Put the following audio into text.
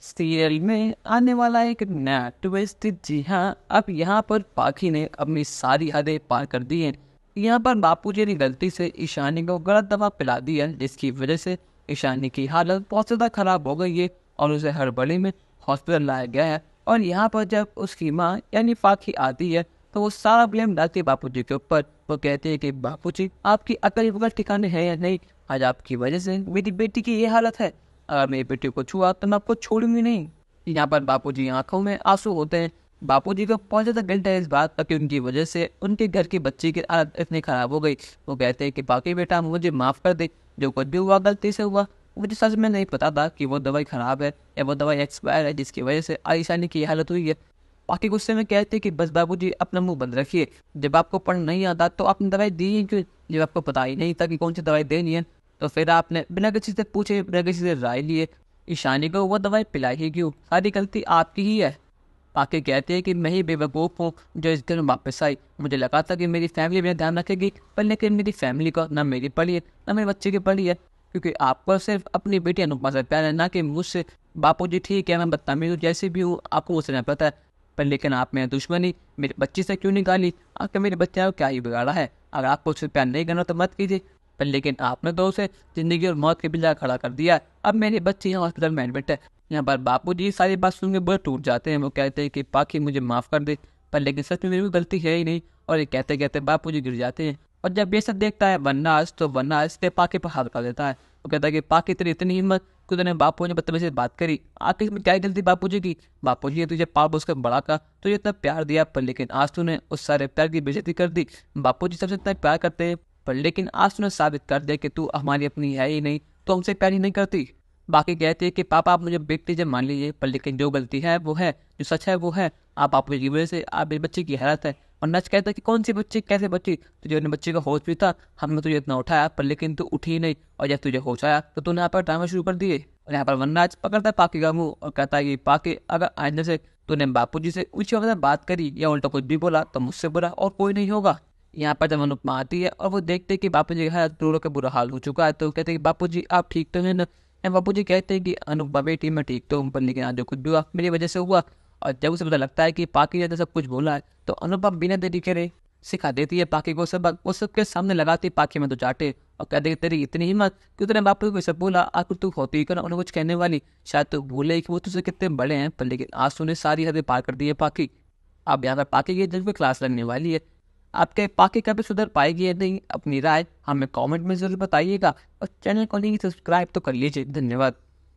Serial में आने वाला एक नया ट्विस्ट। जी हाँ, अब यहाँ पर पाखी ने अपनी सारी हदें पार कर दी हैं। यहाँ पर बापूजी ने गलती से ईशानी को गलत दवा पिला दी है, जिसकी वजह से ईशानी की हालत बहुत ज़्यादा खराब हो गई है और उसे हड़बड़ी में हॉस्पिटल लाया गया है। और यहाँ पर जब उसकी माँ यानी पाखी आती है तो वो सारा ब्लेम डालती है बापूजी के ऊपर। वो कहते हैं कि बापूजी, आपकी अकल वगैरह ठिकाने है या नहीं? आज आपकी वजह से मेरी बेटी की ये हालत है। अगर मेरी बेटी को छुआ तो मैं आपको छोड़ूंगी नहीं। यहाँ पर बापूजी आंखों में आंसू होते हैं। बापूजी को बहुत ज़्यादा गिल्ट है इस बात का कि उनकी वजह से उनके घर की बच्ची की हालत इतनी ख़राब हो गई। वो कहते हैं कि बाकी बेटा मुझे माफ़ कर दे, जो कुछ भी हुआ गलती से हुआ। मुझे सच में नहीं पता था कि वो दवाई ख़राब है या वो दवाई एक्सपायर है, जिसकी वजह से आयशानी की हालत हुई है। बाकी गुस्से में कहते हैं कि बस बाबूजी अपना मुंह बंद रखिए। जब आपको पढ़ना नहीं आता तो आपने दवाई दी ही क्यों? जब आपको पता ही नहीं था कि कौन सी दवाई देनी है तो फिर आपने बिना किसी से पूछे, बिना किसी से राय लिए ईशानी को वो दवाई पिलाई ही क्यों? सारी गलती आपकी ही है। बाकी कहते हैं कि मैं ही बेवकूफ़ हूँ जो इस घर में वापस आई। मुझे लगा था कि मेरी फैमिली मेरा ध्यान रखेगी, पर लेकिन मेरी फैमिली को ना मेरी पड़ी है ना मेरे बच्चे की पड़ी है, क्योंकि आपको सिर्फ अपनी बेटी अनुपमा से प्यार है, ना कि मुझसे। बापूजी ठीक है, मैं बदतमीज हूँ, जैसे भी हूँ, आपको मुझसे नहीं पता है, पर लेकिन आप मेरे दुश्मनी मेरे बच्ची से क्यों निकाली? आखिर मेरे बच्चे को क्या ही बिगाड़ा है? अगर आपको उससे प्यार नहीं करना तो मत कीजिए, पर लेकिन आपने तो उसे जिंदगी और मौत के बीच खड़ा कर दिया। अब मेरी बच्ची यहाँ हॉस्पिटल में एडमिट है। यहाँ पर बापूजी सारी बात सुन के बहुत टूट जाते हैं। वो कहते हैं कि पाखी मुझे माफ़ कर दे, पर लेकिन सच में मेरी कोई गलती है ही नहीं। और ये कहते कहते बापूजी गिर जाते हैं। और जब ये सब देखता है वनराज, तो वनराज पे पाखी पर हाथ कर देता है। वो कहता है कि पाखी तेरी इतनी हिम्मत कि तूने बापू ने बदतमीजी से बात करी। आखिर में क्या गलती बापूजी की? बापूजी ने तुझे पाल पोस कर बड़ा का, तुझे इतना प्यार दिया, पर लेकिन आज तूने उस सारे प्यार की बेइज्जती कर दी। बापूजी सबसे इतना प्यार करते हैं, पर लेकिन आज तूने साबित कर दिया कि तू हमारी अपनी है ही नहीं, तो हमसे प्यार ही नहीं करती। बाकी कहते हैं कि पापा आप मुझे बेटी जब मान लीजिए, पर लेकिन जो गलती है वो है, जो सच है वो है। आप बापू की वजह से आप मेरे बच्चे की हैरत है। और नच कहता है कि कौन सी बच्ची, कैसे बच्ची? तुझे अपने बच्चे का होश भी था, हमने तुझे इतना उठाया, पर लेकिन तू उठी ही नहीं। और जब तुझे होश आया तो तूने यहाँ पर ड्रामा शुरू कर दिए। और यहाँ पर वनराज पकड़ता है पाकी का मुंह और कहता है कि पाकी, अगर आइंदा से तूने बापूजी से ऊंची आवाज़ में बात करी या उल्टा कुछ भी बोला तो मुझसे बुरा और कोई नहीं होगा। यहाँ पर जब अनुपमा आती है और वो देखते हैं कि बापूजी का हालत रो का बुरा हाल हो चुका है, तो कहते हैं कि बापूजी आप ठीक तो हैं ना? बापूजी कहते हैं कि अनुपमा बेटी मैं ठीक तो हूँ, पर लेकिन आज जो कुछ भी हुआ मेरी वजह से हुआ। और जब उसे पता लगता है कि पाकी ने तो सब कुछ बोला है, तो अनुपमा बिना देरी करे सिखा देती है पाकी को सबक। वो सबके सामने लगाती है पाकी में तो चाटे और कहते हैं तेरी इतनी हिम्मत कि तूने बापू को सब बोला। आखिर तू होती ही उन्हें कुछ कहने वाली, शायद तू भूले कि वो तुझसे कितने बड़े हैं, पर लेकिन आज तूने सारी हदें पार कर दी है पाकी। अब यहाँ पर पाकी की जल्द में क्लास लगने वाली है। आपके पाकी कभी सुधर पाएगी या नहीं, अपनी राय हमें कमेंट में जरूर बताइएगा और चैनल को नहीं सब्सक्राइब तो कर लीजिए। धन्यवाद।